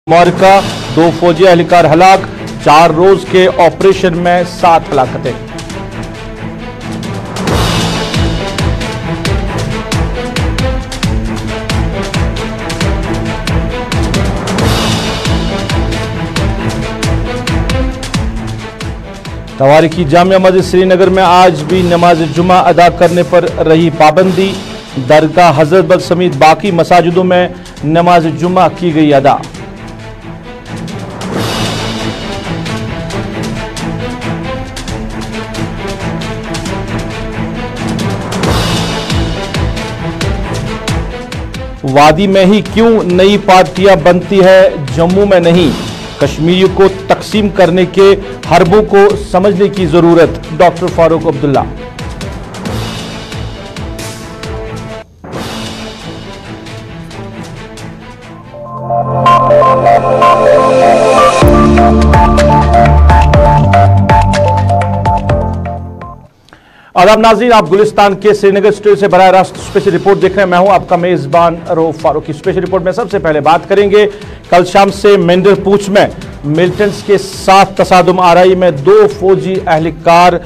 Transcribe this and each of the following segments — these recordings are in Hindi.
मार्का 2 फौजी एहलकार हलाक, 4 रोज के ऑपरेशन में 7 हलाकतें। तवारीखी जामिया मस्जिद श्रीनगर में आज भी नमाज जुमा अदा करने पर रही पाबंदी। दरगाह हजरत बल समेत बाकी मसाजिदों में नमाज जुमा की गई अदा। वादी में ही क्यों नई पार्टियां बनती है, जम्मू में नहीं? कश्मीरियों को तकसीम करने के हरबों को समझने की जरूरत। डॉक्टर फारूक अब्दुल्ला। आदाब नाज़रीन, आप गुलिस्तान के श्रीनगर स्टूडियो से बराह रास्त स्पेशल रिपोर्ट देख रहे हैं। मैं हूं आपका मेजबान रऊफ फारूकी। स्पेशल रिपोर्ट में सबसे पहले बात करेंगे, कल शाम से मेंढर पूछ में मिलिटेंट्स के साथ तसादुम आरई में 2 फौजी एहलकार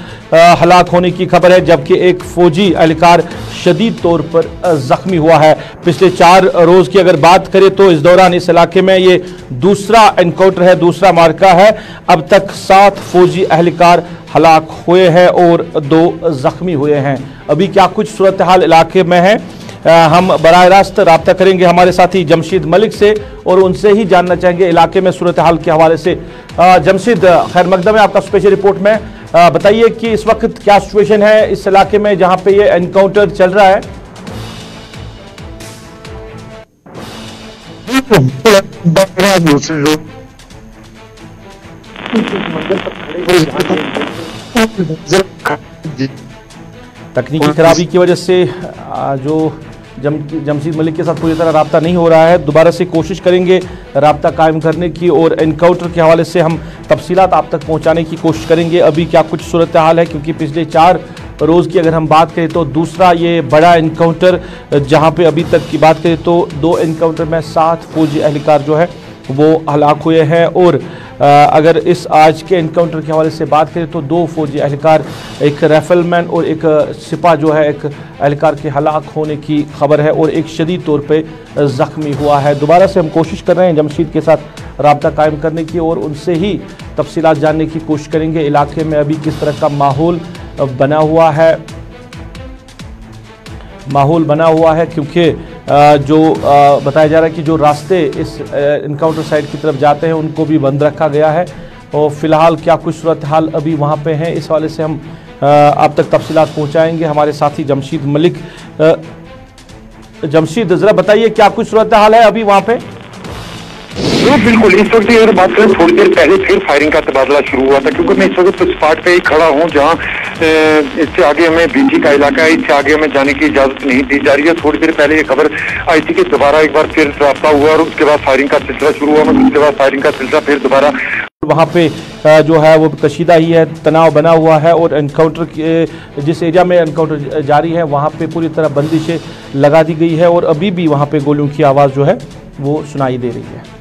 हलाक होने की खबर है, जबकि एक फौजी एहलकार शदीद तौर पर जख्मी हुआ है। पिछले 4 रोज की अगर बात करें तो इस दौरान इस इलाके में ये दूसरा एनकाउंटर है, दूसरा मार्का है। अब तक 7 फौजी एहलकार हलाक हुए हैं और 2 जख्मी हुए हैं। अभी क्या कुछ सूरत हाल इलाके में है, हम बराह रास्त राब्ता करेंगे हमारे साथी जमशीद मलिक से और उनसे ही जानना चाहेंगे इलाके में सूरत हाल के हवाले से। जमशीद, खैर मकदम है आपका स्पेशल रिपोर्ट में। बताइए कि इस वक्त क्या सिचुएशन है इस इलाके में जहां पे ये एनकाउंटर चल रहा है? तकनीकी खराबी की वजह से जो जमशीद मलिक के साथ पूरी तरह राब्ता नहीं हो रहा है। दोबारा से कोशिश करेंगे राब्ता कायम करने की और एनकाउंटर के हवाले से हम तफसीलात आप तक पहुंचाने की कोशिश करेंगे। अभी क्या कुछ सूरत हाल है, क्योंकि पिछले 4 रोज़ की अगर हम बात करें तो दूसरा ये बड़ा एनकाउंटर, जहां पे अभी तक की बात करें तो 2 एनकाउंटर में 7 फौजी एहलकार जो है वो हलाक हुए हैं। और अगर इस आज के एनकाउंटर के हवाले से बात करें तो 2 फौजी एहलकार, एक राइफलमैन और एक सिपा जो है एक एहलकार के हलाक होने की खबर है और एक शदीद तौर पे ज़ख्मी हुआ है। दोबारा से हम कोशिश कर रहे हैं जमशीद के साथ राब्ता कायम करने की और उनसे ही तफसीलात जानने की कोशिश करेंगे इलाके में अभी किस तरह का माहौल बना हुआ है, क्योंकि जो बताया जा रहा है कि जो रास्ते इस इनकाउंटर साइट की तरफ जाते हैं उनको भी बंद रखा गया है। और फिलहाल क्या कुछ सूरत हाल अभी वहाँ पे हैं, इस हवाले से हम आप तक तफसीलात पहुँचाएंगे हमारे साथी जमशीद मलिक। जमशीद, ज़रा बताइए क्या कुछ सूरत हाल है अभी वहाँ पे? बिल्कुल, इस वक्त अगर बात करें थोड़ी देर पहले फिर फायरिंग का तबादला शुरू हुआ था, क्योंकि मैं इस वक्त उस स्पॉट पे ही खड़ा हूँ जहाँ इससे आगे हमें बीजी का इलाका है, इससे आगे हमें जाने की इजाजत नहीं दी जा रही है। थोड़ी देर पहले ये खबर आई थी कि दोबारा एक बार फिर राब्ता हुआ और उसके बाद फायरिंग का सिलसिला शुरू हुआ, उसके बाद फायरिंग का सिलसिला फिर दोबारा वहाँ पे जो है वो कशीदा ही है, तनाव बना हुआ है और एनकाउंटर जिस एरिया में एनकाउंटर जारी है वहाँ पे पूरी तरह बंदिशें लगा दी गई है और अभी भी वहाँ पे गोलियों की आवाज़ जो है वो सुनाई दे रही है।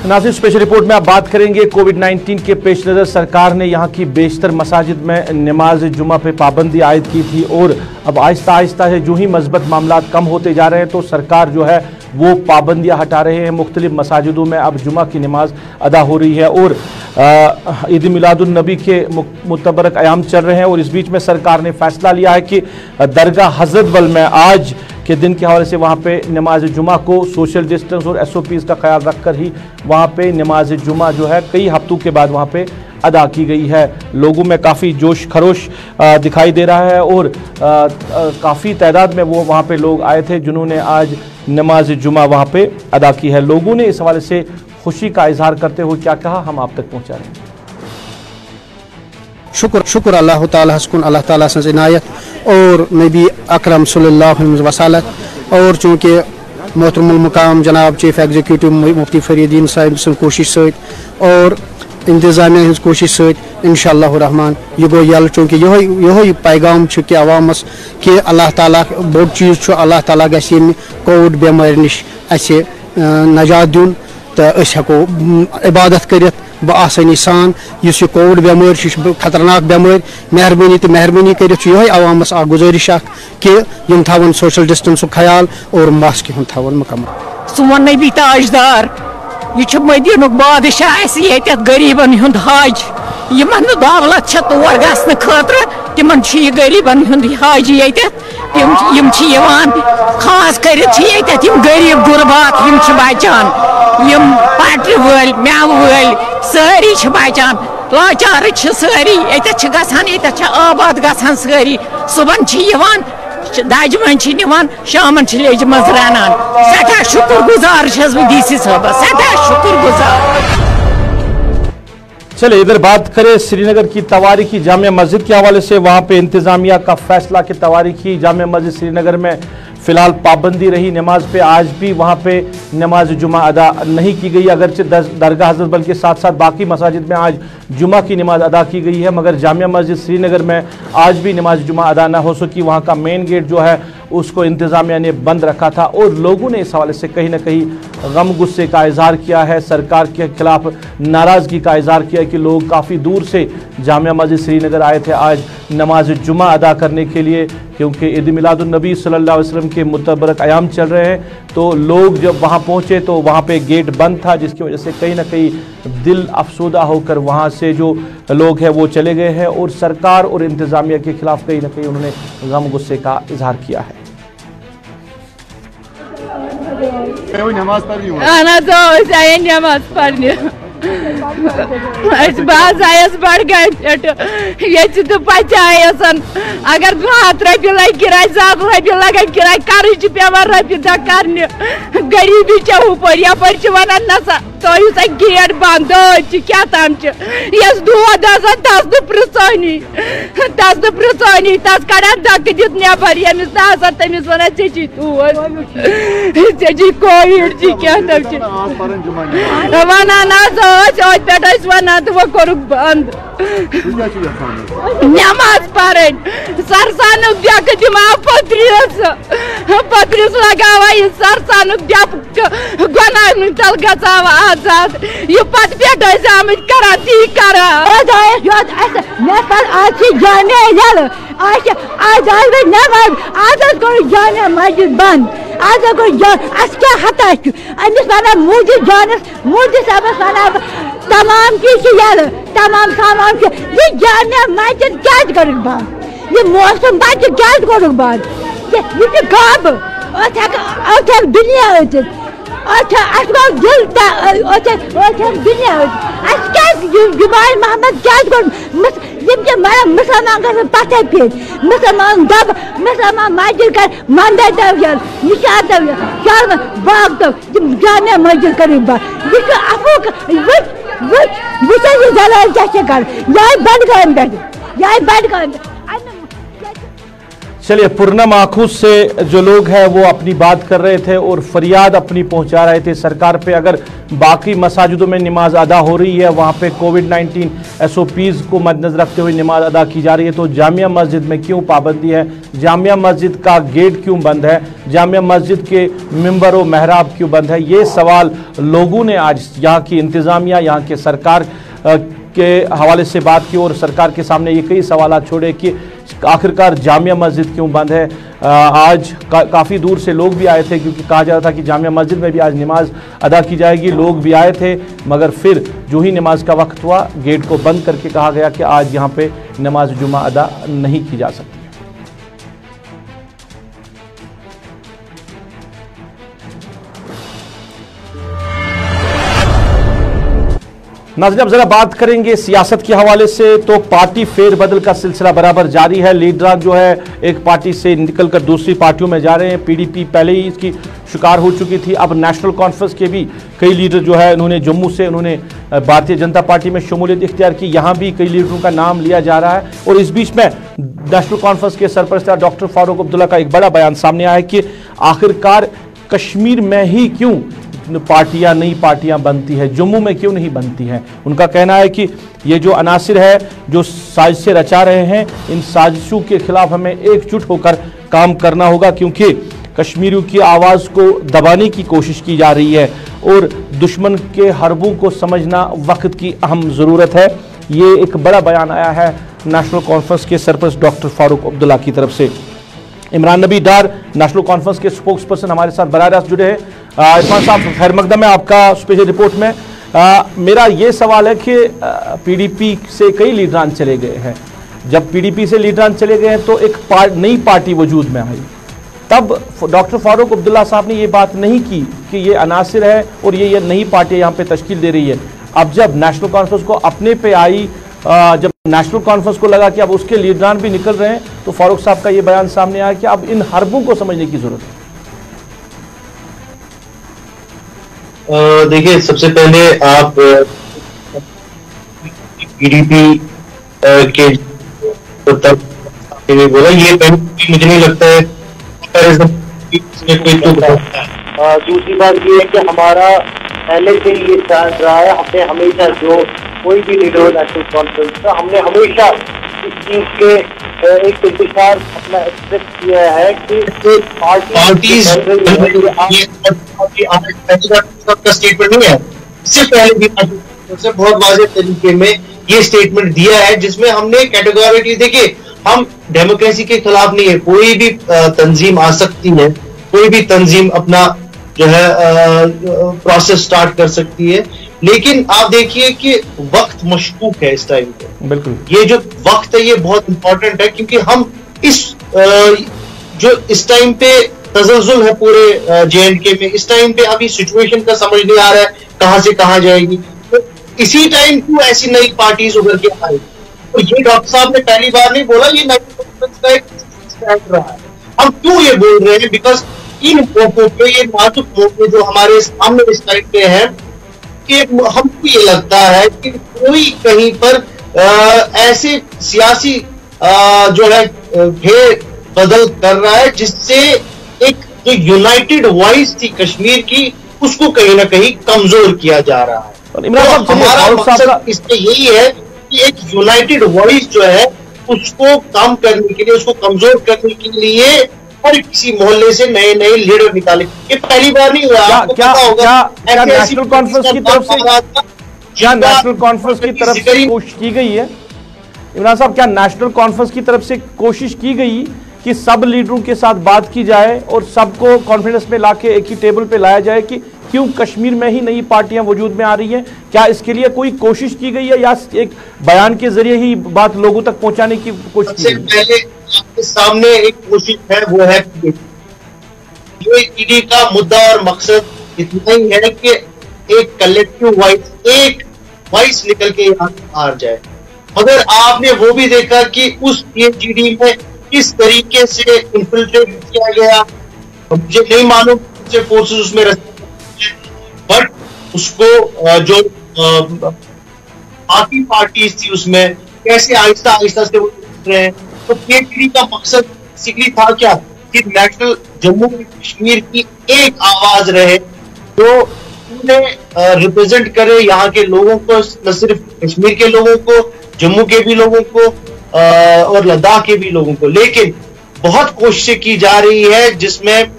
नाज़रीन, स्पेशल रिपोर्ट में आप बात करेंगे कोविड-19 के पेश नज़र सरकार ने यहाँ की बेशतर मसाजिद में नमाज जुमा पे पाबंदी आयद की थी और अब आहिस्ता आहिस्ता है जो ही मस्बत मामलात कम होते जा रहे हैं तो सरकार जो है वो पाबंदियाँ हटा रहे हैं। मुख्तलिफ मसाजिदों में अब जुमा की नमाज अदा हो रही है और ईद मिलादुन नबी के मुतबरक अयाम चल रहे हैं और इस बीच में सरकार ने फैसला लिया है कि दरगाह हजरत बल में आज के दिन के हवाले से वहाँ पे नमाज जुमा को सोशल डिस्टेंस और SOPs का ख्याल रखकर ही वहाँ पे नमाज जुमा जो है कई हफ्तों के बाद वहाँ पे अदा की गई है। लोगों में काफ़ी जोश खरोश दिखाई दे रहा है और काफ़ी तादाद में वो वहाँ पे लोग आए थे जिन्होंने आज नमाज जुमा वहाँ पे अदा की है। लोगों ने इस हवाले से खुशी का इजहार करते हुए क्या कहा, हम आप तक पहुँचा रहे हैं। शुक्र अल्लाह ताला हस्कुन अल्लाह ताला से इनायत और नबी अकरम सल्लल्लाहु अलैहि वसल्लम और चूँकि मोहतरमुल मुकाम जनाब चीफ एग्जीक्यूटिव मुफ्ती फरीदीन साहिब सं कोशिश सहित और इंतजामिया हज कोशिश सहित इंशाअल्लाह रहमान यह गो यल चूँकि यो पैगाम कि अवामस कि अल्लाह ताला बोड़ चीज़ अल्लाह ताला गस कोविड बेमार नश असे नजात दिन तो हेको इबादत कर बआसानी सान इस कोविड बेमार खतरनाक बेमार मेहरबानी कर अवामस गुजारिश कि यम थवन सोशल डिस्टेंस ख्याल और मास्क हूँ थवन मुकम्मल। सोन नबी ताजदार यह मदीन बादशाह ये गरीबन हुंद हज यमन दौलत तौर गसन खतर तिमन गरीबन हुंद हज ये खास कर गरीब गुरबात बचान पटरी वल मेव वल सारी बचान लाचार सारी ये गसान आबाद गसान सारी सुबह दाज मन शामन लेज मज रानान सठा शुक्र गुजार डीसी साहब सठा शुक्र गुजार। चलिए इधर बात करें श्रीनगर की तवारीखी जामिया मस्जिद के हवाले से। वहां पे इंतजामिया का फैसला कि तवारीखी जामिया मस्जिद श्रीनगर में फिलहाल पाबंदी रही नमाज पे। आज भी वहां पे नमाज जुमा अदा नहीं की गई, अगरचे दरगाह हजरत बल के साथ साथ बाकी मसाजिद में आज जुमा की नमाज अदा की गई है, मगर जामिया मस्जिद श्रीनगर में आज भी नमाज जुमा अदा ना हो सकी। वहां का मेन गेट जो है उसको इंतजामिया ने बंद रखा था और लोगों ने इस हवाले से कहीं ना कहीं गम गुस्से का इजहार किया है, सरकार के खिलाफ नाराज़गी का इजहार किया कि लोग काफ़ी दूर से जामिया मस्जिद श्रीनगर आए थे आज नमाज जुमा अदा करने के लिए, क्योंकि ईद मिलादुन्नबी सल्लल्लाहु अलैहि वसल्लम के मुतबरक अयाम चल रहे हैं। तो लोग जब वहाँ पहुँचे तो वहाँ पे गेट बंद था, जिसकी वजह से कहीं ना कहीं दिल अफसोदा होकर वहाँ से जो लोग हैं वो चले गए हैं और सरकार और इंतज़ामिया के खिलाफ कहीं ना कहीं उन्होंने गम गुस्से का इजहार किया है। नमाज पढ़नी बड़ गए तो बचायस अगर 100 रपी लग किराय 7 रपी लग किराय कर पेवान रपी दह कर गरीबी हुप यप वन नसा तो गेट बंद क्या तम यस दोद तस पृचानी तस कड़ान धक् दित नबर यमिस ना तमिस वन ची तूर ची कोविड क्या वन पे वन तो वो कोर बंद नमाज पढ़ सरसान देख दिमा पत्रिस लगावा सरसान देख गुनाह तल गवा आजाद यह पत पे आमत करा ती करा आज जामिया आज नमाज आज जामिया मस्जिद बंद आज क्या हता अमिस वन मोदी जानस मोदी साहबस वन तमाम चीज तमाम सामान ये जामिया मस्जिद क्या कर बंद ये मौसम बच क्या कर बंद ये गब दुनिया दिल दुनिया जुबान मोहम्मद क्या मुसलमान कर पथे पे मुसलमान दब मुसलमान मस्जिद कर मंदिर दव निशा दव शर्म बाग दव जामिया मस्जिद कर अफूक जलाल क्या कर बंद कर चलिए पुरनम आंखों से जो लोग हैं वो अपनी बात कर रहे थे और फरियाद अपनी पहुंचा रहे थे सरकार पे। अगर बाकी मसाजिदों में नमाज अदा हो रही है, वहाँ पे कोविड-19 SOPs को मद्देनजर रखते हुए नमाज अदा की जा रही है, तो जामिया मस्जिद में क्यों पाबंदी है? जामिया मस्जिद का गेट क्यों बंद है? जामिया मस्जिद के मिंबर व महराब क्यों बंद है? ये सवाल लोगों ने आज यहाँ की इंतज़ामिया, यहाँ के सरकार के हवाले से बात की और सरकार के सामने ये कई सवाल छोड़े कि आखिरकार जामिया मस्जिद क्यों बंद है। आज काफ़ी दूर से लोग भी आए थे, क्योंकि कहा जा रहा था कि जामिया मस्जिद में भी आज नमाज अदा की जाएगी। लोग भी आए थे, मगर फिर जो ही नमाज का वक्त हुआ गेट को बंद करके कहा गया कि आज यहाँ पे नमाज जुमा अदा नहीं की जा सकती। नाज़रीन, अब जरा बात करेंगे सियासत के हवाले से। तो पार्टी फेरबदल का सिलसिला बराबर जारी है। लीडरान जो है एक पार्टी से निकलकर दूसरी पार्टियों में जा रहे हैं। PDP पहले ही इसकी शिकार हो चुकी थी। अब नेशनल कॉन्फ्रेंस के भी कई लीडर जो है उन्होंने जम्मू से उन्होंने भारतीय जनता पार्टी में शमूलियत इख्तियार की। यहाँ भी कई लीडरों का नाम लिया जा रहा है और इस बीच में नेशनल कॉन्फ्रेंस के सरपरस्तार डॉक्टर फारूक अब्दुल्ला का एक बड़ा बयान सामने आया कि आखिरकार कश्मीर में ही क्यों पार्टियां नई पार्टियां बनती है, जम्मू में क्यों नहीं बनती हैं। उनका कहना है कि ये जो अनासिर है जो साजिशें रचा रहे हैं, इन साजिशों के खिलाफ हमें एकजुट होकर काम करना होगा, क्योंकि कश्मीरियों की आवाज़ को दबाने की कोशिश की जा रही है और दुश्मन के हरबों को समझना वक्त की अहम ज़रूरत है। ये एक बड़ा बयान आया है नेशनल कॉन्फ्रेंस के सरपरस्त डॉक्टर फारूक अब्दुल्ला की तरफ से। इमरान नबी डार नेशनल कॉन्फ्रेंस के स्पोक्स पर्सन हमारे साथ बराह रास्त जुड़े हैं। इरफान साहब, खैर मकदम है आपका स्पेशल रिपोर्ट में। मेरा ये सवाल है कि पीडीपी से कई लीडरान चले गए हैं। जब पीडीपी से लीडरान चले गए हैं तो एक नई पार्टी वजूद में आई, तब डॉक्टर फारूक अब्दुल्ला साहब ने ये बात नहीं की कि ये अनासिर है और ये नई पार्टी यहाँ पे तश्कील दे रही है। अब जब नेशनल कॉन्फ्रेंस को अपने पे आई, जब नेशनल कॉन्फ्रेंस को लगा कि अब उसके लीडरान भी निकल रहे हैं, तो फारूक साहब का ये बयान सामने आया कि अब इन हरबों को समझने की जरूरत है। देखिए, सबसे पहले आप पीडीपी के बोला, ये मुझे नहीं लगता है कोई तो। दूसरी बात ये है कि हमारा पहले से ये चाल रहा है, हमने हमेशा जो कोई भी लीडर हो नेशनल कॉन्फ्रेंस का, हमने हमेशा इस चीज के एक इंतजार अपना एक्सप्रेस किया है कि पार्टीज का स्टेटमेंट नहीं है, इससे पहले भी बहुत वाज़ेह तरीके में ये स्टेटमेंट दिया है, जिसमें हमने कैटेगोरिकली, देखिए हम डेमोक्रेसी के खिलाफ नहीं है, कोई भी तंजीम आ सकती है, कोई भी तंजीम अपना जो है प्रोसेस स्टार्ट कर सकती है, लेकिन आप देखिए कि वक्त मशकूक है इस टाइम पे। बिल्कुल, ये जो वक्त है ये बहुत इंपॉर्टेंट है, क्योंकि हम इस जो इस टाइम पे तसल्जुल है पूरे J&K में, इस टाइम पे अभी सिचुएशन का समझ नहीं आ रहा है कहां से कहां जाएगी, तो इसी टाइम क्यों ऐसी नई पार्टीज उभर के आई। तो ये डॉक्टर साहब ने पहली बार नहीं बोला, ये नेशनल कॉन्फ्रेंस का एक स्टैंड रहा है। हम क्यों ये बोल रहे हैं, बिकॉज इन मौकों पे, ये नाजुक मौके जो हमारे सामने इस टाइम पे है, कि हमको ये लगता है कि कोई कहीं पर ऐसे सियासी जो है घेर बदल कर रहा है, जिससे एक जो यूनाइटेड वॉइस थी कश्मीर की, उसको कहीं ना कहीं कमजोर किया जा रहा है। तो हमारा मकसद इसमें यही है कि एक यूनाइटेड वॉइस जो है उसको कम करने के लिए, उसको कमजोर करने के लिए हर किसी मोहल्ले से नए नए लीडर निकाले। ये पहली बार नहीं हुआ, आपको पता होगा। क्या नेशनल कॉन्फ्रेंस की तरफ से, क्या नेशनल कॉन्फ्रेंस की तरफ से कोशिश की गई है इमरान साहब, क्या नेशनल कॉन्फ्रेंस की तरफ से कोशिश की गई कि सब लीडरों के साथ बात की जाए और सबको कॉन्फ्रेंस में लाके एक ही टेबल पे लाया जाए कि क्यों कश्मीर में ही नई पार्टियां वजूद में आ रही हैं? क्या इसके लिए कोई कोशिश की गई है या एक बयान के जरिए ही बात लोगों तक पहुंचाने की कोशिश की गई? पहले आपके सामने एक कोशिश है, वो है ईडी का मुद्दा और मकसद इतना ही है कि एक कलेक्टिव वॉइस, एक वॉइस निकल के यहाँ आ जाए। मगर आपने वो भी देखा कि उस ईडी में किस तरीके से इन्फिल्ट्रेट किया गया, मुझे नहीं मालूम फोर्सेस उसमें, बट उसको जो बाकी पार्टीज थी उसमें कैसे आहिस्ता आहिस्ता से वो रहे हैं। तो पीएचडी का मकसद बेसिकली था क्या कि नेशनल जम्मू कश्मीर की एक आवाज रहे जो उन्हें रिप्रेजेंट करे यहाँ के लोगों को, न सिर्फ कश्मीर के लोगों को, जम्मू के भी लोगों को और लद्दाख के भी लोगों को। लेकिन बहुत कोशिशें की जा रही है जिसमें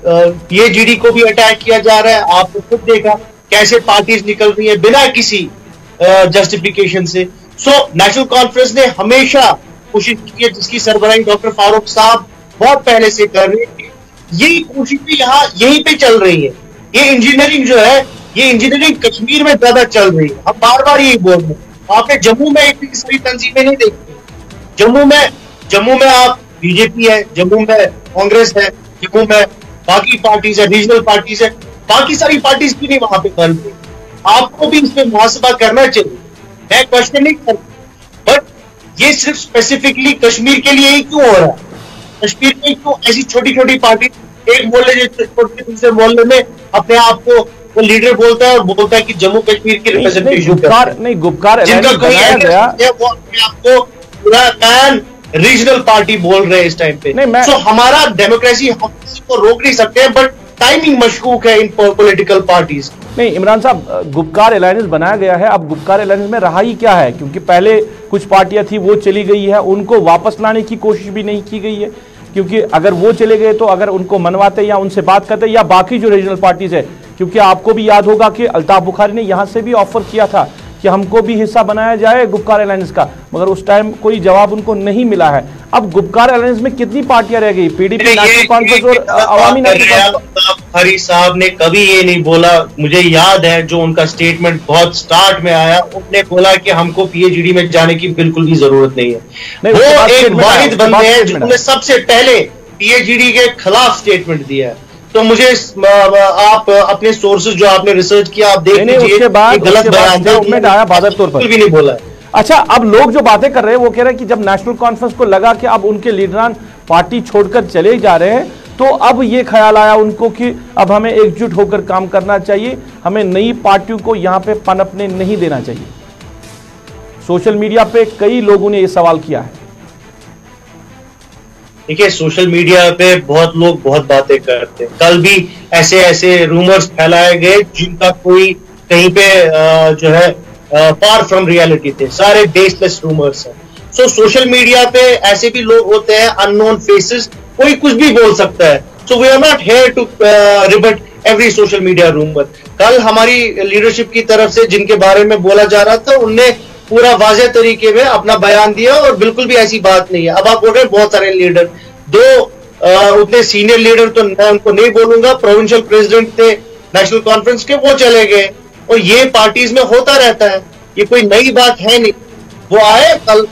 पीएचडी को भी अटैक किया जा रहा है। आपने खुद देखा कैसे पार्टीज निकल रही है बिना किसी जस्टिफिकेशन से। सो नेशनल कॉन्फ्रेंस ने हमेशा कोशिश की है, जिसकी सरबराही डॉक्टर फारूक साहब बहुत पहले से कर रहे हैं। यही कोशिश भी यहाँ यहीं पे चल रही है। ये इंजीनियरिंग जो है, ये इंजीनियरिंग कश्मीर में ज्यादा चल रही है। हम बार बार यही बोल रहे हैं। आपने जम्मू में इतनी सारी तंजीमें नहीं देखी। जम्मू में आप बीजेपी है, जम्मू में कांग्रेस है, जम्मू में बाकी पार्टीज है, रीजनल पार्टीज है, बाकी सारी पार्टीज भी नहीं वहां पे कर रही। आपको भी इसमें मुहासबा करना चाहिए, मैं क्वेश्चन नहीं करता, बट ये सिर्फ स्पेसिफिकली कश्मीर के लिए ही क्यों हो रहा है? कश्मीर में क्यों ऐसी छोटी छोटी पार्टी, एक मोहल्ले दूसरे मोहल्ले में अपने आप को वो लीडर बोलता है और बोलता है कि जम्मू कश्मीर की रिप्रेजेंटेशन गुपकार जिनका कोई वो अपने आप को पूरा पैन रीजनल पार्टी बोल रहे हैं इस टाइम पे। सो हमारा डेमोक्रेसी हम किसी को रोक नहीं सकते हैं, बट टाइमिंग मशकूक है इन पॉलिटिकल पार्टीज। नहीं इमरान साहब, गुपकार अलायंस बनाया गया है, अब गुपकार अलायंस में रहा ही क्या है, क्योंकि पहले कुछ पार्टियां थी वो चली गई है, उनको वापस लाने की कोशिश भी नहीं की गई है, क्योंकि अगर वो चले गए तो अगर उनको मनवाते या उनसे बात करते या बाकी जो रीजनल पार्टीज है, क्योंकि आपको भी याद होगा कि अल्ताफ बुखारी ने यहां से भी ऑफर किया था कि हमको भी हिस्सा बनाया जाए गुपकार अलायंस का, मगर उस टाइम कोई जवाब उनको नहीं मिला है। अब गुपकार अलायंस में कितनी पार्टियां रह गई, पीडीपी, नेशनल कॉन्फ्रेंस और अवामी नेशनल कांफ्रेंस। बुखारी साहब ने कभी ये नहीं बोला, मुझे याद है जो उनका स्टेटमेंट बहुत स्टार्ट में आया, उन्होंने बोला कि हमको पीएचडी में जाने की बिल्कुल भी जरूरत नहीं है। वो एक वाहिद बंदे हैं जिन्होंने सबसे पहले पीएचडी के खिलाफ स्टेटमेंट दिया है। तो मुझे आप अपने सोर्सेज जो आपने रिसर्च किया आप देख लीजिए, उसके बाद गलत बयान आया बादल तौर पर भी नहीं बोला है। अच्छा, अब लोग जो बातें कर रहे हैं वो कह रहे हैं कि जब नेशनल कॉन्फ्रेंस को लगा कि अब उनके लीडरान पार्टी छोड़कर चले जा रहे हैं, तो अब ये ख्याल आया उनको कि अब हमें एकजुट होकर काम करना चाहिए, हमें नई पार्टियों को यहां पे पनपने नहीं देना चाहिए। सोशल मीडिया पे कई लोगों ने यह सवाल किया है। देखिए, सोशल मीडिया पे बहुत लोग बहुत बातें करते हैं। कल भी ऐसे रूमर्स फैलाए गए जिनका कोई कहीं पे जो है फार फ्रॉम रियलिटी थे, सारे बेसलेस रूमर्स हैं। सो सोशल मीडिया पे ऐसे भी लोग होते हैं, अननोन फेसेस, कोई कुछ भी बोल सकता है। So we are not here to rebut every social media rumour. कल हमारी लीडरशिप की तरफ से जिनके बारे में बोला जा रहा था, उनने पूरा वाज़ेह तरीके में अपना बयान दिया और बिल्कुल भी ऐसी बात नहीं है। अब आप बोल रहे हैं बहुत सारे लीडर, दो उतने सीनियर लीडर तो मैं उनको नहीं बोलूंगा, प्रोविंशियल प्रेसिडेंट थे नेशनल कॉन्फ्रेंस के, वो चले गए, और ये पार्टीज में होता रहता है, ये कोई नई बात है नहीं। वो आए, कल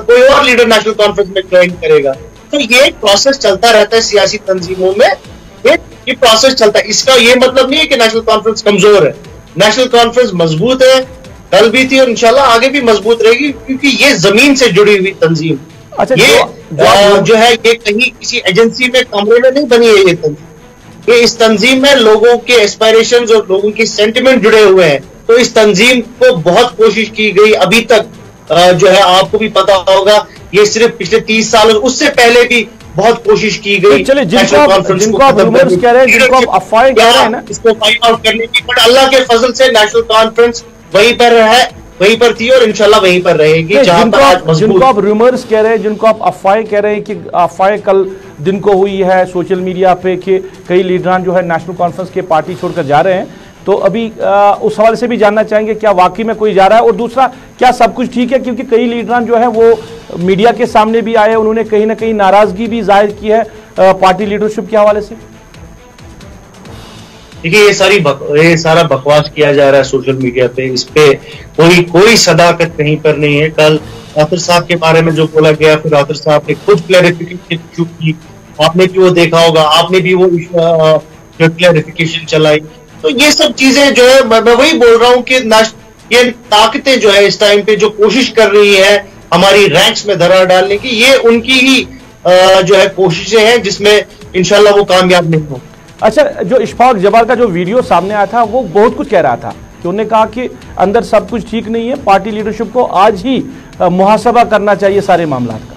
कोई और लीडर नेशनल कॉन्फ्रेंस में ज्वाइन करेगा। तो ये प्रोसेस चलता रहता है सियासी तंजीमों में, ये प्रोसेस चलता है। इसका ये मतलब नहीं है कि नेशनल कॉन्फ्रेंस कमजोर है, नेशनल कॉन्फ्रेंस मजबूत है, कल भी थी और इंशाल्लाह आगे भी मजबूत रहेगी, क्योंकि ये जमीन से जुड़ी हुई तंजीम। अच्छा, ये जो है ये कहीं किसी एजेंसी में कमरे में नहीं बनी है ये तंजीम। ये इस तंजीम में लोगों के एस्पायरेशंस और लोगों की सेंटिमेंट जुड़े हुए हैं। तो इस तंजीम को बहुत कोशिश की गई अभी तक, जो है आपको भी पता होगा, ये सिर्फ पिछले 30 साल, उससे पहले भी बहुत कोशिश की गई। चलिए, जिनको आप रूमर्स कह रहे हैं, जिनको आप अफवाहें कह रहे हैं ना, इसको फाइंड आउट करने की, बट अल्लाह के फजल से नेशनल कॉन्फ्रेंस वहीं पर है, वहीं पर थी और इंशाल्लाह वहीं पर रहेगी। जिनको आप रूमर्स कह रहे हैं, जिनको आप अफवाहें कह रहे हैं कि अफवाहें कल दिन को हुई है सोशल मीडिया पे कि कई लीडरान जो है नेशनल कॉन्फ्रेंस के पार्टी छोड़कर जा रहे हैं, तो अभी उस हवाले से भी जानना चाहेंगे क्या वाकई में कोई जा रहा है, और दूसरा क्या सब कुछ ठीक है, क्योंकि कई लीडरान जो है वो मीडिया के सामने भी आए, उन्होंने कहीं ना कहीं नाराजगी भी जाहिर की है पार्टी लीडरशिप के हवाले से। देखिए, ये सारा बकवास किया जा रहा है सोशल मीडिया पे, इस पे कोई सदाकत कहीं पर नहीं है। कल आतिर साहब के बारे में जो बोला गया, फिर आतिर साहब ने खुद क्लैरिफिकेशन इशू की, आपने भी वो देखा होगा, आपने भी वो जो क्लैरिफिकेशन चलाई। तो ये सब चीजें जो है, मैं वही बोल रहा हूँ कि ये ताकतें जो है इस टाइम पे जो कोशिश कर रही है हमारी रैंक्स में दरार डालने की, ये उनकी ही जो है कोशिशें हैं, जिसमें इंशाल्लाह वो कामयाब नहीं हो। अच्छा, जो इशफाक जबार का जो वीडियो सामने आया था वो बहुत कुछ कह रहा था कि उन्होंने कहा कि अंदर सब कुछ ठीक नहीं है, पार्टी लीडरशिप को आज ही मुहासबा करना चाहिए सारे मामला का।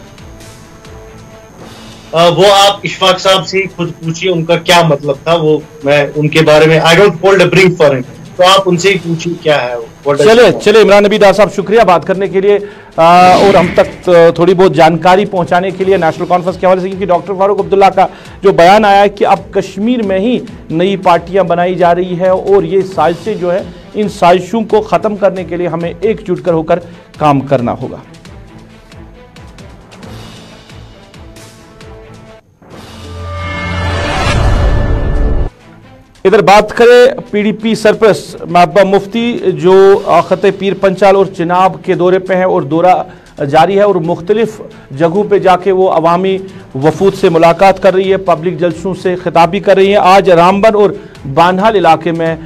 वो आप इशफाक साहब से खुद पूछिए उनका क्या मतलब था, वो मैं उनके बारे में I don't hold a brief for him, तो आप उनसे ही पूछिए क्या है वो। चले इमरान नबी दार साहब, शुक्रिया बात करने के लिए और हम तक थोड़ी बहुत जानकारी पहुंचाने के लिए नेशनल कॉन्फ्रेंस के हवाले से, क्योंकि डॉक्टर फारूक अब्दुल्ला का जो बयान आया है कि अब कश्मीर में ही नई पार्टियां बनाई जा रही है और ये साजिशें जो है, इन साजिशों को ख़त्म करने के लिए हमें एकजुट कर होकर काम करना होगा। इधर बात करें पीडीपी सरपरस्त महबूबा मुफ्ती जो खते पीर पंचाल और चिनाब के दौरे पे हैं और दौरा जारी है और मुख्तलिफ जगहों पे जाके वो अवामी वफूद से मुलाकात कर रही है, पब्लिक जलसों से खिताब भी कर रही है। आज रामबन और बानहाल इलाके में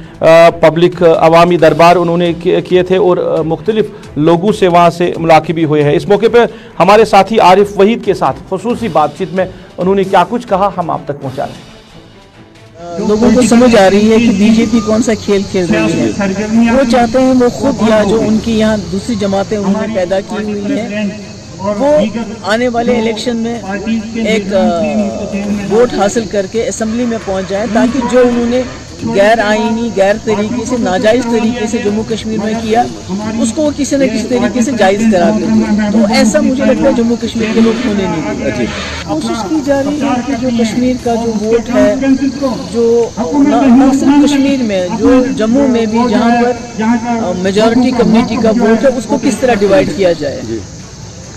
पब्लिक अवामी दरबार उन्होंने किए थे और मुख्तलिफ लोगों से वहाँ से मुलाकात भी हुए हैं। इस मौके पर हमारे साथी आरिफ वहीद के साथ खुसूसी बातचीत में उन्होंने क्या कुछ कहा, हम आप तक पहुँचा रहे हैं। लोगों को समझ आ रही है कि बीजेपी कौन सा खेल खेल रही है। वो चाहते हैं वो खुद या जो उनकी यहाँ दूसरी जमातें उन्होंने पैदा की हुई हैं वो आने वाले इलेक्शन में एक वोट हासिल करके असेंबली में पहुंच जाए, ताकि जो उन्होंने गैर आईनी गैर तरीके से नाजायज़ तरीके से जम्मू कश्मीर में किया उसको वो किसी न किसी तरीके से जायज़ करा देते। तो ऐसा मुझे लगता है जम्मू कश्मीर के लोग होने नहीं देते। कोशिश की जा रही है कि जो कश्मीर का जो वोट है, जो न सिर्फ कश्मीर में, जो जम्मू में भी जहाँ पर मेजॉरिटी कम्युनिटी का वोट है, उसको किस तरह डिवाइड किया जाए।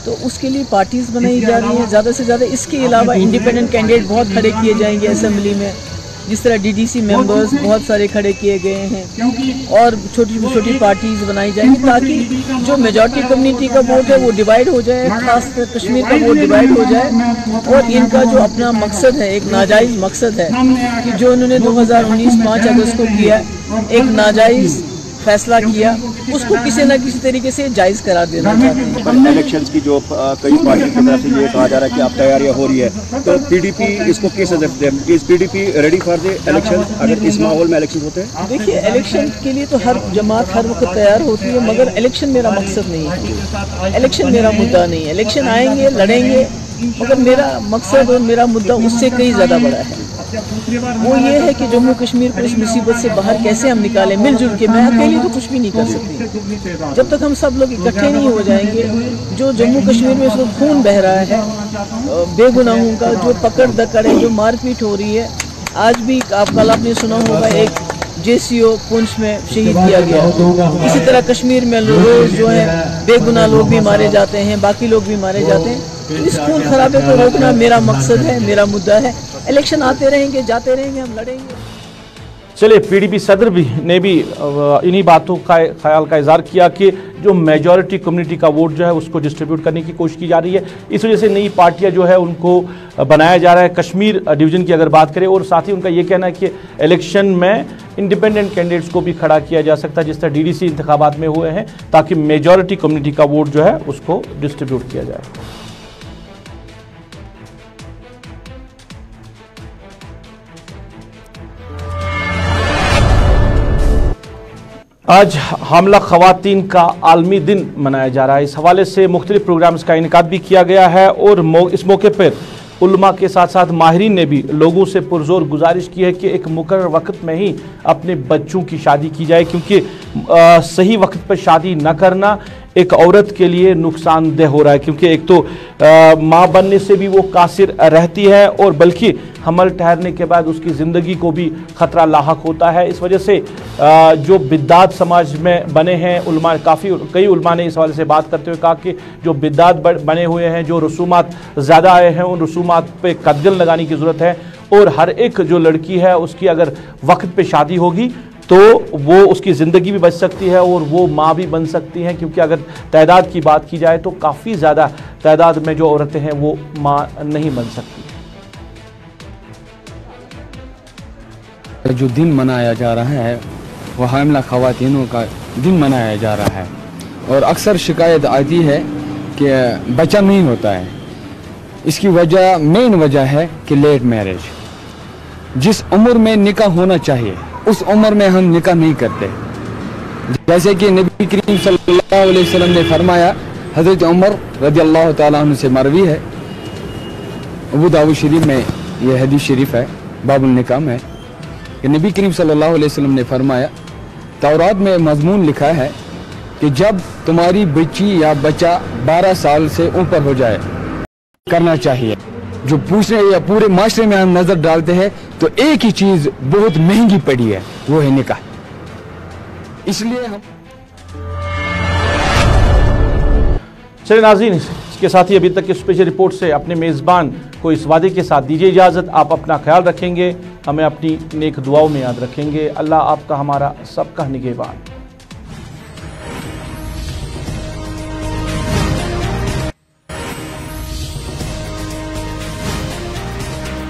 तो उसके लिए पार्टीज बनाई जा रही हैं ज़्यादा से ज़्यादा। इसके अलावा इंडिपेंडेंट कैंडिडेट बहुत खड़े किए जाएंगे असेंबली में, जिस तरह डीडीसी मेंबर्स बहुत सारे खड़े किए गए हैं, और छोटी छोटी पार्टीज बनाई जाएंगी ताकि जो मेजॉरिटी कम्युनिटी का वोट है वो डिवाइड हो जाए, खासकर कश्मीर का वोट डिवाइड हो जाए। और इनका जो अपना मकसद है, एक नाजायज़ मकसद है कि जो उन्होंने 2019 5 अगस्त को किया, एक नाजायज़ फैसला किया, उसको किसी न किसी तरीके से जायज़ करार देना चाहते हैं। इलेक्शंस की जो कई पार्टी की तरफ से ये कहा जा रहा है कि आप तैयारियां हो रही है, तो पीडीपी इसको कैसे देखते हैं? Is PDP ready for the election अगर इस माहौल में इलेक्शन होते हैं? देखिए, इलेक्शन के लिए तो हर जमात हर वक्त तैयार होती है, मगर इलेक्शन मेरा मकसद नहीं है, इलेक्शन मेरा मुद्दा नहीं है। इलेक्शन आएंगे, लड़ेंगे, मगर मेरा मकसद और मेरा मुद्दा उससे कई ज़्यादा बड़ा है। वो ये है कि जम्मू कश्मीर को इस मुसीबत से बाहर कैसे हम निकालें मिलजुल के। मैं अकेली तो कुछ भी नहीं कर सकती। जब तक हम सब लोग इकट्ठे नहीं हो जाएंगे, जो जम्मू कश्मीर में इस वक्त खून बह रहा है, बेगुनाहों का जो पकड़ दकड़ है, जो मारपीट हो रही है, आज भी कल आपने सुना होगा एक JCO पुंछ में शहीद किया गया। इसी तरह कश्मीर में रोज जो है बेगुनाह लोग भी मारे जाते हैं, बाकी लोग भी मारे जाते हैं। तो इस खून खराबे को रोकना मेरा मकसद है, मेरा मुद्दा है। इलेक्शन आते रहेंगे, जाते रहेंगे, हम लड़ेंगे। चलिए, पीडीपी सदर ने भी इन्हीं बातों का ख्याल का इजहार किया कि जो मेजॉरिटी कम्युनिटी का वोट जो है उसको डिस्ट्रीब्यूट करने की कोशिश की जा रही है, इस वजह से नई पार्टियां जो है उनको बनाया जा रहा है कश्मीर डिवीज़न की अगर बात करें। और साथ ही उनका ये कहना है कि इलेक्शन में इंडिपेंडेंट कैंडिडेट्स को भी खड़ा किया जा सकता है, जिस तरह DDC इंतखाबात में हुए हैं, ताकि मेजॉरिटी कम्युनिटी का वोट जो है उसको डिस्ट्रीब्यूट किया जाए। आज हामला ख़वातीन का आलमी दिन मनाया जा रहा है। इस हवाले से मुख्तलिफ प्रोग्राम्स का इनेकाद भी किया गया है और इस मौके पर उलमा के साथ साथ माहिरीन ने भी लोगों से पुरजोर गुजारिश की है कि एक मुकर्रर वक्त में ही अपने बच्चों की शादी की जाए, क्योंकि सही वक्त पर शादी न करना एक औरत के लिए नुकसानदेह हो रहा है। क्योंकि एक तो माँ बनने से भी वो कासिर रहती है, और बल्कि हमल ठहरने के बाद उसकी ज़िंदगी को भी ख़तरा लाहक होता है। इस वजह से जो बिद्दात समाज में बने हैं, उलमा कई उलमा ने इस हवाले से बात करते हुए कहा कि जो बिद्दात बने हुए हैं, जो रसूमात ज़्यादा आए हैं, उन रसूमात पे कदगन लगाने की ज़रूरत है। और हर एक जो लड़की है उसकी अगर वक्त पे शादी होगी तो वो उसकी ज़िंदगी भी बच सकती है और वो माँ भी बन सकती हैं। क्योंकि अगर तादाद की बात की जाए तो काफ़ी ज़्यादा तादाद में जो औरतें हैं वो माँ नहीं बन सकती। जो दिन मनाया जा रहा है वो हामिला ख़वातीनों का दिन मनाया जा रहा है, और अक्सर शिकायत आती है कि बच्चा नहीं होता है। इसकी वजह मेन वजह है कि लेट मैरिज। जिस उम्र में निकाह होना चाहिए उस उम्र में हम निकाह नहीं करते। जैसे कि नबी करीम सल्लल्लाहु अलैहि वसल्लम ने फरमाया, हज़रत उमर रज़ियल्लाहु ताला अन्हु से मरवी है, अबू दाऊद शरीफ में यह हदीस शरीफ है, बाबुल निकाह में, कि नबी करीम सल्लल्लाहु अलैहि वसल्लम ने फरमाया, तौरात में मजमून लिखा है कि जब तुम्हारी बच्ची या बच्चा 12 साल से ऊपर हो जाए करना चाहिए। जो पूछने या पूरे माशरे में हम नजर डालते हैं तो एक ही चीज बहुत महंगी पड़ी है, वो है निकाह। इसलिए हम चलिए नाज़रीन, इसके साथ ही अभी तक की स्पेशल रिपोर्ट से अपने मेज़बान को इस वादे के साथ दीजिए इजाज़त, आप अपना ख्याल रखेंगे, हमें अपनी नेक दुआओं में याद रखेंगे। अल्लाह आपका हमारा सबका निगहबान।